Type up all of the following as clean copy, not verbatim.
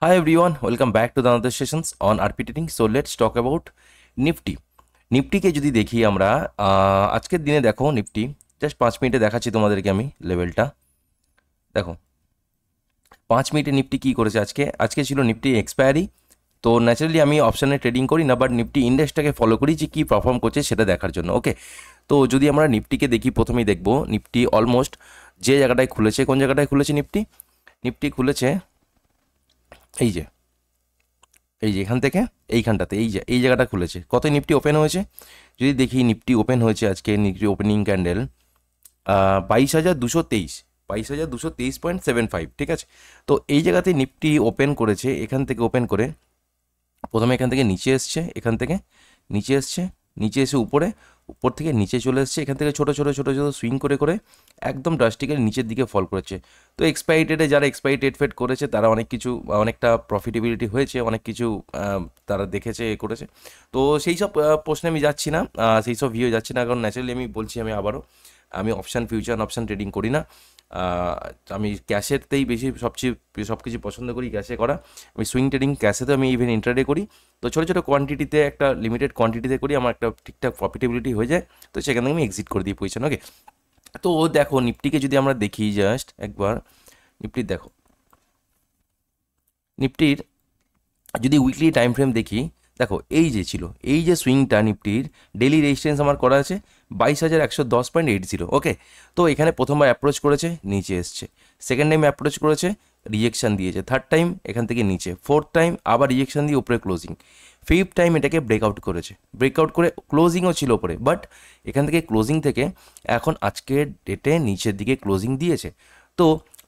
Hi everyone, welcome back to the another sessions on RP Trading. So let's talk about Nifty. নিফটিকে যদি দেখি আমরা আজকের দিনে দেখো নিফটি জাস্ট 5 মিনিটে দেখাচ্ছি তোমাদেরকে আমি লেভেলটা দেখো 5 মিনিটে নিফটি কী করেছে আজকে ছিল নিফটি এক্সপায়ারি। তো ন্যাচারালি আমি অপশানে ট্রেডিং করি না, বাট নিফটি ইন্ডেক্সটাকে ফলো করি যে কী পারফর্ম করছে সেটা দেখার জন্য। ওকে, তো যদি আমরা নিফটিকে দেখি প্রথমেই দেখবো নিফটি অলমোস্ট যে জায়গাটায় খুলেছে, কোন জায়গাটায় খুলেছে নিফটি খুলেছে এই যে এখান থেকে এইখানটাতে, এই জায়গাটা খুলেছে। কত নিফটি ওপেন হয়েছে যদি দেখি, নিফটি ওপেন হয়েছে আজকে নিফটি ওপেনিং ক্যান্ডেল 22,223, 22,223.75, ঠিক আছে। তো এই জায়গাতে নিফটি ওপেন করেছে, এখান থেকে ওপেন করে প্রথমে এখান থেকে নিচে এসছে, এখান থেকে নিচে এসে উপর থেকে নিচে চলে এসছে, এখান থেকে ছোটো ছোটো সুইং করে করে একদম ড্রাস্টিক্যালি নিচের দিকে ফল করেছে। তো এক্সপায়ারি ডেটে যারা এক্সপায়ারি ডেট ফেট করেছে তারা অনেকটা প্রফিটেবিলিটি হয়েছে, অনেক কিছু তারা দেখেছে করেছে। তো সেই সব প্রশ্নে আমি যাচ্ছি না, সেই সব ভিউ যাচ্ছি না, কারণ ন্যাচারালি আমি বলছি আমি অপশান ফিউচার অপশান ট্রেডিং করি না। আমি ক্যাশেতেই বেশি সব কিছু পছন্দ করি, ক্যাশে করা। আমি সুইং ট্রেডিং ক্যাশেতে আমি ইভেন ইন্ট্রাডে করি। তো ছোটো কোয়ান্টিটিতে একটা লিমিটেড কোয়ান্টিটিতে করি, আমার একটা ঠিকঠাক প্রফিটেবিলিটি হয়ে যায়, তো সেখান থেকে আমি এক্সিট করে দিই পজিশন। ওকে, তো দেখো নিফটিকে যদি আমরা দেখি জাস্ট একবার, নিফটির যদি উইকলি টাইম ফ্রেম দেখি, দেখো এই যে সুইংটা নিফটির ডেলি রেজিস্ট্যান্স আমার করা আছে 22,110.80। ওকে, তো এখানে প্রথমবার অ্যাপ্রোচ করেছে, নিচে এসছে, সেকেন্ড টাইম অ্যাপ্রোচ করেছে, রিজেকশান দিয়েছে, থার্ড টাইম এখান থেকে নিচে, ফোর্থ টাইম আবার রিজেকশান দিয়ে উপরে ক্লোজিং, ফিফথ টাইম এটাকে ব্রেকআউট করেছে, ব্রেকআউট করে ক্লোজিংও ছিল উপরে, বাট এখান থেকে ক্লোজিং থেকে এখন আজকের ডেটে নিচের দিকে ক্লোজিং দিয়েছে। তো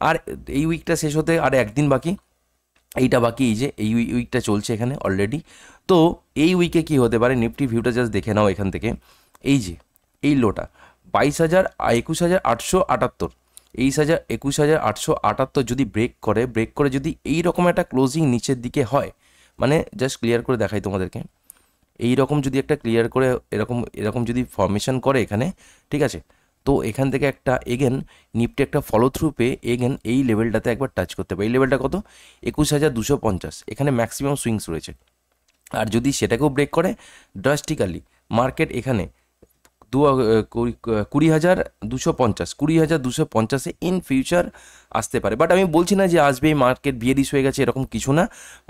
আর এই উইকটা শেষ হতে আর একদিন বাকি, এইটা বাকি, এই উইকটা চলছে এখানে অলরেডি। তো এই উইকে কি হতে পারে, নিফটি ভিউটা জাস্ট দেখে নাও এখান থেকে, এই লোটা 22,878, 21,878 যদি ব্রেক করে যদি এই রকম একটা ক্লোজিং নিচের দিকে হয়, মানে জাস্ট ক্লিয়ার করে দেখাই তোমাদেরকে, এই রকম যদি একটা ক্লিয়ার করে এরকম যদি ফর্মেশন করে এখানে, ঠিক আছে, তো এখান থেকে একটা এগেন নিফটি একটা ফলো থ্রু পেয়ে এগেন এই লেভেলটাতে একবার টাচ করতে পারে। এই লেভেলটা কত, 21,250, এখানে ম্যাক্সিমাম সুইংস রয়েছে। আর যদি সেটাকেও ব্রেক করে ড্রাস্টিক্যালি, মার্কেট এখানে 20,250 ইন ফিউচার আসতে পারে। বাট আমি বলছি না যে আসবে, মার্কেট বিয়ারিশ হয়ে গেছে, এরকম কিছু না।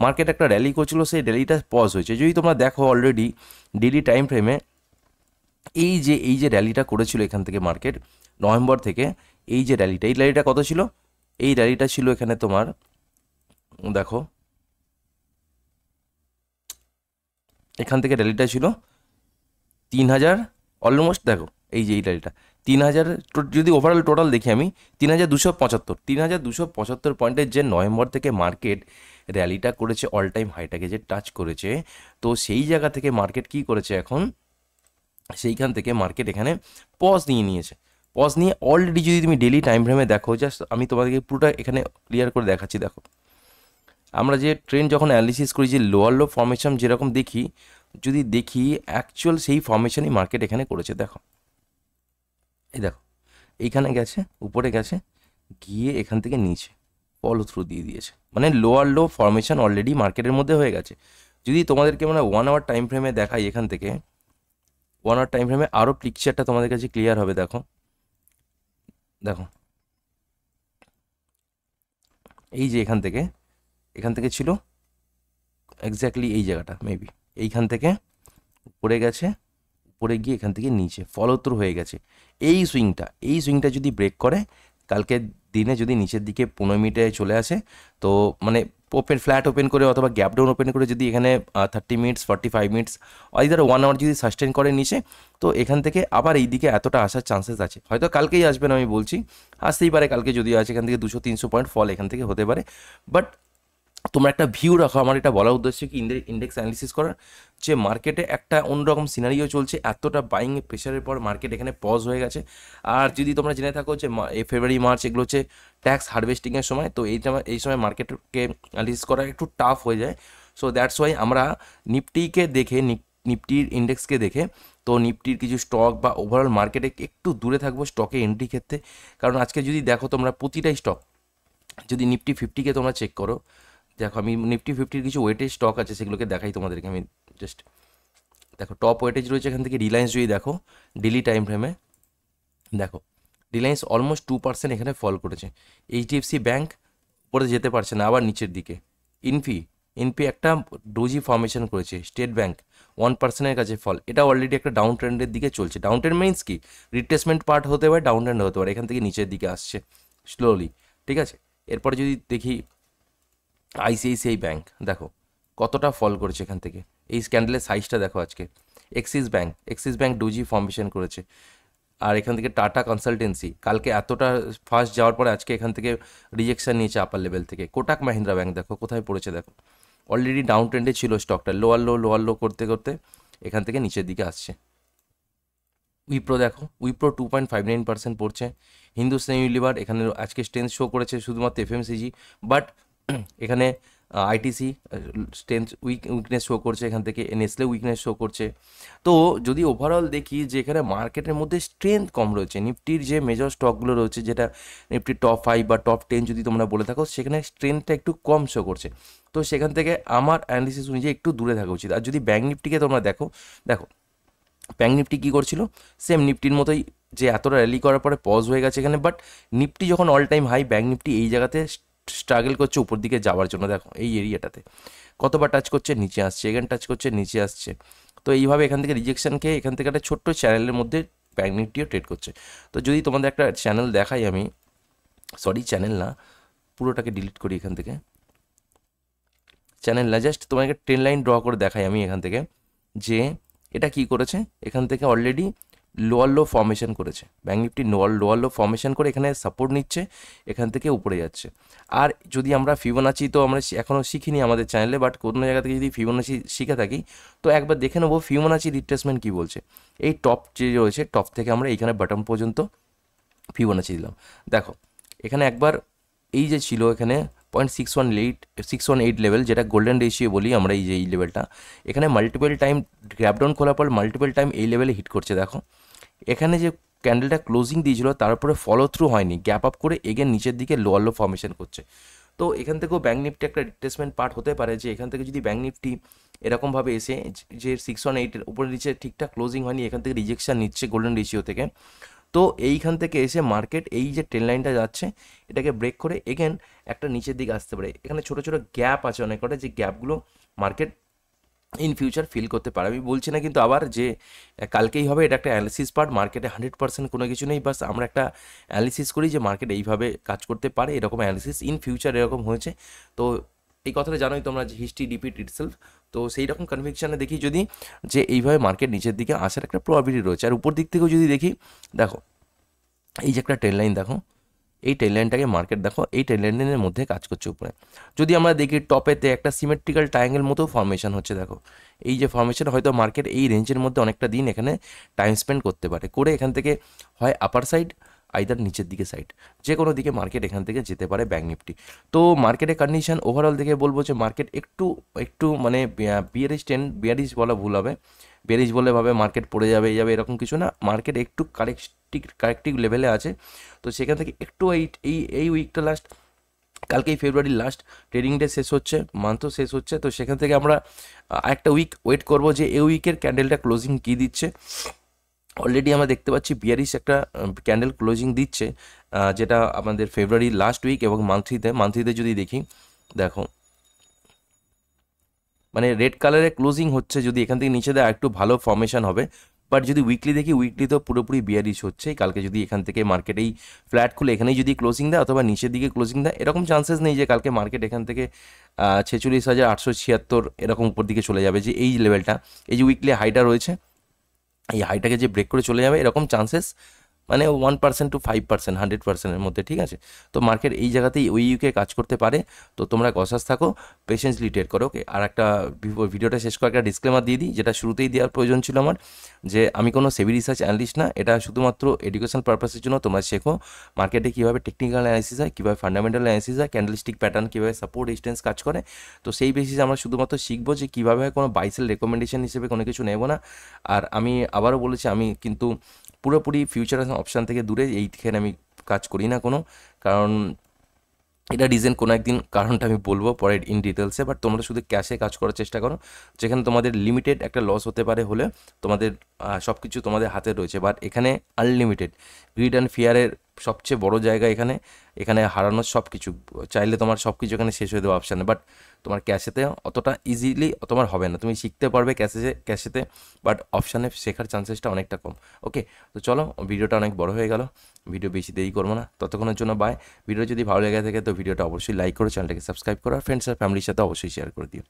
মার্কেট একটা র্যালি করছিল, সেই র্যালিটা পজ হয়েছে। যদি তোমরা দেখো অলরেডি ডেলি টাইম ফ্রেমে এই যে র্যালিটা করেছিল এখান থেকে মার্কেট নভেম্বর থেকে, এই র্যালিটা কত ছিল, এই র্যালিটা ছিল এখানে তোমার, দেখো এখান থেকে র্যালিটা ছিল 3,000 অলমোস্ট, দেখো এই র্যালিটা 3,000, যদি ওভারঅল টোটাল দেখি আমি 3,275 পয়েন্টের যে নভেম্বর থেকে মার্কেট র্যালিটা করেছে, অল টাইম হাইটাকে যে টাচ করেছে, তো সেই জায়গা থেকে মার্কেট কি করেছে এখন, সেইখান থেকে মার্কেট এখানে পজ নিয়েছে। পজ নিয়ে অলরেডি যদি তুমি ডেলি টাইম ফ্রেমে দেখো, জাস্ট আমি তোমাদেরকে পুরোটা এখানে ক্লিয়ার করে দেখাচ্ছি। দেখো আমরা যে ট্রেন্ড যখন অ্যানালিসিস করি, যে লোয়ার লো ফর্মেশন যেরকম দেখি, যদি দেখি অ্যাকচুয়াল সেই ফর্মেশনই মার্কেট এখানে করেছে। দেখো দেখো এইখানে গেছে, উপরে গেছে, গিয়ে এখান থেকে নিচে ফলো থ্রু দিয়ে দিয়েছে, মানে লোয়ার লো ফর্মেশন অলরেডি মার্কেটের মধ্যে হয়ে গেছে। যদি তোমাদেরকে মানে 1 আওয়ার টাইম ফ্রেমে দেখাই, এখান থেকে 1 আওয়ার টাইম ফ্রেমে আরও পিকচারটা তোমাদের কাছে ক্লিয়ার হবে। দেখো দেখো এই যে এখান থেকে ছিল এক্স্যাক্টলি এই জায়গাটা, মেবি এইখান থেকে উপরে গেছে, উপরে গিয়ে এখান থেকে নিচে ফলো থ্রু হয়ে গেছে। এই সুইংটা যদি ব্রেক করে, কালকের দিনে যদি নিচের দিকে 15 মিনিটে চলে আসে, তো মানে ফ্ল্যাট ওপেন করে অথবা গ্যাপ ডাউন ওপেন করে যদি এখানে 30 মিনিটস 45 মিনিটস আইদার 1 আওয়ার যদি সাস্টেন করে নিচে, তো এখান থেকে আবার এই দিকে এতটা আসার চান্সেস আছে। হয়তো কালকেই আসবে না আমি বলছি, আসতেই পারে কালকে, যদি আসে এখান থেকে 200-300 পয়েন্ট ফল এখান থেকে হতে পারে। বাট তোমরা একটা ভিউ রাখো, আমার এটা বলার উদ্দেশ্য কি, ইন্ডেক্স অ্যানালিসিস করার, যে মার্কেটে একটা অন্যরকম সিনারিও চলছে, এতটা বাইং প্রেশারের পর মার্কেট এখানে পজ হয়ে গেছে। আর যদি তোমরা জেনে থাকো যে ফেব্রুয়ারি মার্চ এগুলো হচ্ছে ট্যাক্স হারভেস্টিংয়ের সময়, তো এই সময় মার্কেটকে অ্যানালিসিস করা একটু টাফ হয়ে যায়। সো দ্যাটস ওয়াই আমরা নিফটিকে দেখে, নিফটির ইন্ডেক্সকে দেখে, তো নিফটির কিছু স্টক বা ওভারঅল মার্কেটে একটু দূরে থাকবো স্টকে এন্ট্রি ক্ষেত্রে। কারণ আজকে যদি দেখো তোমরা প্রতিটাই স্টক, যদি নিফটি 50কে তোমরা চেক করো, দেখো আমি নিফটি ফিফটির কিছু ওয়েটেজ স্টক আছে সেগুলোকে দেখাই তোমাদেরকে। আমি জাস্ট দেখো টপ ওয়েটেজ রয়েছে এখান থেকে রিলায়েন্স যদি দেখো ডেলি টাইম ফ্রেমে, দেখো রিলায়েন্স অলমোস্ট 2% এখানে ফল করেছে। এইচডিএফসি ব্যাঙ্ক উপরে যেতে পারছে না, আবার নিচের দিকে। ইনফি ইনফি একটা ডোজি ফর্মেশন করেছে। স্টেট ব্যাঙ্ক 1%-এর কাছে ফল, এটা অলরেডি একটা ডাউন ট্রেন্ডের দিকে চলছে। ডাউন ট্রেন্ড মিনস কি, রিট্রেসমেন্ট পার্ট হতে পারে, ডাউন ট্রেন্ড হতে পারে, এখান থেকে নিচের দিকে আসছে স্লোলি, ঠিক আছে। এরপরে যদি দেখি আইসিআইসিআই ব্যাঙ্ক, দেখো কতটা ফল করেছে এখান থেকে, এই স্ক্যান্ডেলের সাইজটা দেখো আজকে। এক্সিস ব্যাঙ্ক ডোজি ফর্মেশন করেছে। আর এখান থেকে টাটা কনসালটেন্সি কালকে এতটা ফাস্ট যাওয়ার পরে আজকে এখান থেকে রিজেকশন নিয়েছে আপার লেভেল থেকে। কোটাক মাহিন্দ্রা ব্যাঙ্ক দেখো কোথায় পড়েছে, দেখো অলরেডি ডাউন ট্রেন্ডে ছিল স্টকটা, লোয়ার লো করতে করতে এখান থেকে নিচের দিকে আসছে। উইপ্রো দেখো, উইপ্রো 2.59% পড়ছে। হিন্দুস্তান ইউনিলিভার এখানে আজকে স্ট্রেংথ শো করেছে শুধুমাত্র এফএমসিজি, বাট এখানে আইটিসি স্ট্রেংথ উইকনেস শো করছে, এখান থেকে নেসলে উইকনেস শো করছে। তো যদি ওভারঅল দেখি যে এখানে মার্কেটের মধ্যে স্ট্রেংথ কম রয়েছে, নিফটির যে মেজর স্টকগুলো রয়েছে, যেটা নিফটির টপ 5 বা টপ 10 যদি তোমরা বলে থাকো, সেখানে স্ট্রেংথটা একটু কম শো করছে। তো সেখান থেকে আমার অ্যানালিসিস অনুযায়ী একটু দূরে থাকা উচিত। আর যদি ব্যাঙ্ক নিফটিকে তোমরা দেখো, দেখো ব্যাঙ্ক নিফটি কী করছিল, সেম নিফটির মতোই, যে এতটা র্যালি করার পরে পজ হয়ে গেছে এখানে। বাট নিফটি যখন all time high, bank Nifty এই জায়গাতে স্ট্রাগল করছে উপর দিকে যাওয়ার জন্য। দেখো এই এরিয়াটাতে কতবার টাচ করছে, নিচে আসছে, এখানে টাচ করছে, নিচে আসছে। তো এইভাবে এখান থেকে রিজেকশন খেয়ে এখান থেকে একটা ছোট্ট চ্যানেলের মধ্যে ব্যাঙ্ক নিফটিও ট্রেড করছে। তো যদি তোমাদের একটা চ্যানেল দেখাই আমি, সরি চ্যানেল না, পুরোটাকে ডিলিট করি এখান থেকে, চ্যানেল না, জাস্ট তোমাকে ট্রেন লাইন ড্র করে দেখাই আমি এখান থেকে, যে এটা কি করেছে। এখান থেকে অলরেডি লোয়ার লো ফর্মেশন করেছে ব্যাঙ্ক নিফটি, লোয়ার লো ফর্মেশন করে এখানে সাপোর্ট নিচ্ছে, এখান থেকে উপরে যাচ্ছে। আর যদি আমরা ফিবোনাচি, তো আমরা এখনও শিখিনি আমাদের চ্যানেলে, বাট কোনো জায়গা থেকে যদি ফিবোনাচি শিখে থাকি তো একবার দেখে নেবো ফিবোনাচি রিট্রেসমেন্ট কী বলছে। এই টপ যে রয়েছে, টপ থেকে আমরা এইখানে বটম পর্যন্ত ফিবোনাচি দিলাম। দেখো এখানে একবার এই যে ছিল এখানে 0.618 লেভেল, যেটা গোল্ডেন রেশিও বলি আমরা, এই যে এই লেভেলটা, এখানে মাল্টিপল টাইম গ্র্যাপডাউন খোলার পর মাল্টিপল টাইম এই লেভেলে হিট করছে। দেখো এখানে যে ক্যান্ডেলটা ক্লোজিং দিয়েছিল তার উপরে ফলো থ্রু হয়নি, গ্যাপ আপ করে এগেন নিচের দিকে লোয়ার লো ফর্মেশন করছে। তো এখান থেকেও ব্যাঙ্ক নিফটি একটা রিট্রেসমেন্ট পার্ট হতে পারে, যে এখান থেকে যদি ব্যাঙ্ক নিফটি এরকমভাবে এসে যে 618-এর উপরে নিচে ঠিকঠাক ক্লোজিং হয়নি, এখান থেকে রিজেকশন নিচ্ছে গোল্ডেন রেশিও থেকে। তো এইখান থেকে এসে মার্কেট এই যে ট্রেন লাইনটা যাচ্ছে এটাকে ব্রেক করে এগেন একটা নিচের দিকে আসতে পারে। এখানে ছোটো ছোটো গ্যাপ আছে অনেক কটা, যে গ্যাপগুলো মার্কেট ইন ফিউচার ফিল করতে পারে। আমি বলছি না কিন্তু আবার যে কালকেই হবে, এটা একটা অ্যানালিসিস পার্ট, মার্কেটে 100% কোনো কিছু নেই, বাস আমরা একটা অ্যানালিসিস করি যে মার্কেট এইভাবে কাজ করতে পারে, এরকম অ্যানালিসিস ইন ফিউচার এরকম হয়েছে। তো এই কথাটা জানোই তোমরা যে হিস্ট্রি রিপিট ইটসেলফ। তো সেই রকম কনভিকশানে দেখি যদি যে এইভাবে মার্কেট নিচের দিকে আসার একটা প্রবাবিলিটি রয়েছে। আর উপর দিক থেকেও যদি দেখি, দেখো এই যে একটা ট্রেন লাইন, দেখো এই ট্রেন লাইনটাকে মার্কেট দেখো এই ট্রেন লাইনের মধ্যে কাজ করছে উপরে। যদি আমরা দেখি টপেতে একটা সিমেট্রিক্যাল ট্রায়াঙ্গেল মতো ফর্মেশন হচ্ছে, দেখো এই যে ফর্মেশন, হয়তো মার্কেট এই রেঞ্জের মধ্যে অনেকটা দিন এখানে টাইম স্পেন্ড করতে পারে, করে এখান থেকে হয় আপার সাইড আইদার নিচের দিকে সাইড, যে কোনো দিকে মার্কেট এখান থেকে যেতে পারে ব্যাঙ্ক নিফটি। তো মার্কেটের কন্ডিশন ওভারঅল দেখে বলবো যে মার্কেট একটু একটু মানে বিয়ারিশ বলা ভুল হবে, বেরিশ বলে ভাবে মার্কেট পড়ে যাবে এরকম কিছু না, মার্কেট একটু কারেক্টিভ লেভেলে আছে। তো সেখান থেকে একটু এই উইকটা লাস্ট, কালকেই ফেব্রুয়ারির লাস্ট ট্রেডিং ডে শেষ হচ্ছে, মান্থও শেষ হচ্ছে। তো সেখান থেকে আমরা একটা উইক ওয়েট করব যে এই উইকের ক্যান্ডেলটা ক্লোজিং কী দিচ্ছে। অলরেডি আমরা দেখতে পাচ্ছি বিয়ারিশ একটা ক্যান্ডেল ক্লোজিং দিচ্ছে, যেটা আমাদের ফেব্রুয়ারির লাস্ট উইক, এবং মান্থলিতে যদি দেখি, দেখো মানে রেড কালারে ক্লোজিং হচ্ছে, যদি এখান থেকে নিচে দেয় একটু ভালো ফর্মেশন হবে। বাট যদি উইকলি দেখি, উইকলি তো পুরোপুরি বিয়ারিশ হচ্ছে। কালকে যদি এখান থেকে মার্কেট এই ফ্ল্যাট খুলে এখানেই যদি ক্লোজিং দেয় অথবা নিচের দিকে ক্লোজিং দেয়, এরকম চান্সেস নেই যে কালকে মার্কেট এখান থেকে 46,876 এরকম উপর দিকে চলে যাবে, যে এই লেভেলটা, এই যে উইকলি হাইটা রয়েছে, এই হাইটাকে যে ব্রেক করে চলে যাবে এরকম চান্সেস মানে 1% to 5%, 100%-এর মধ্যে, ঠিক আছে। তো মার্কেট এই জায়গাতেই ওই ইউকে কাজ করতে পারে। তো তোমরা কসাস থাকো, পেশেন্সলি ট্রেড করো, ওকে। আর একটা ভিডিওটা শেষ করে একটা ডিসক্লেমার দিয়ে দিই, যেটা শুরুতেই দেওয়ার প্রয়োজন ছিল আমার, যে আমি কোনো সেবি রিসার্চ অ্যানালিস্ট না, এটা শুধুমাত্র এডুকেশন পারপাসের জন্য। তোমরা শেখো মার্কেটে কীভাবে টেকনিক্যাল অ্যানালিসিস হয়, কীভাবে ফান্ডামেন্টাল অ্যানালিসিস হয়, ক্যান্ডেলস্টিক প্যাটার্ন কীভাবে সাপোর্ট রেজিস্ট্যান্স কাজ করে। তো সেই বেসিসে আমরা শুধুমাত্র শিখবো যে কীভাবে কোনো বাইসেল রেকমেন্ডেশন হিসেবে কোনো কিছু নেব না। আর আমি আবারও বলেছি, আমি কিন্তু পুরোপুরি ফিউচার অপশান থেকে দূরে, এইখানে আমি কাজ করি না কোনো, কারণ এটা রিজন কোনো একদিন কারণটা আমি বলবো পরে ইন ডিটেলসে, বাট তোমরা শুধু ক্যাশে কাজ করার চেষ্টা করো, যেখানে তোমাদের লিমিটেড একটা লস হতে পারে হলে তোমাদের সব কিছু তোমাদের হাতে রয়েছে, বাট এখানে আনলিমিটেড। গ্রিড অ্যান্ড ফিয়ারের সবচেয়ে বড় জায়গা এখানে, এখানে হারানোর সব কিছু, চাইলে তোমার সব কিছু এখানে শেষ হয়ে দেওয়া অপশানে, বাট তোমার ক্যাশেতে অতটা ইজিলি তোমার হবে না। তুমি শিখতে পারবে ক্যাশেতে, বাট অপশানে শেখার চান্সেসটা অনেকটা কম। ওকে, তো চলো, ভিডিওটা অনেক বড় হয়ে গেল, ভিডিও বেশি দেরি করবো না, ততক্ষণের জন্য বাই। ভিডিও যদি ভালো লেগে থাকে তো ভিডিওটা অবশ্যই লাইক করো, চ্যানেলটাকে সাবস্ক্রাইব করো, আর ফ্রেন্ডস আর ফ্যামিলির সাথে অবশ্যই শেয়ার করে দিও।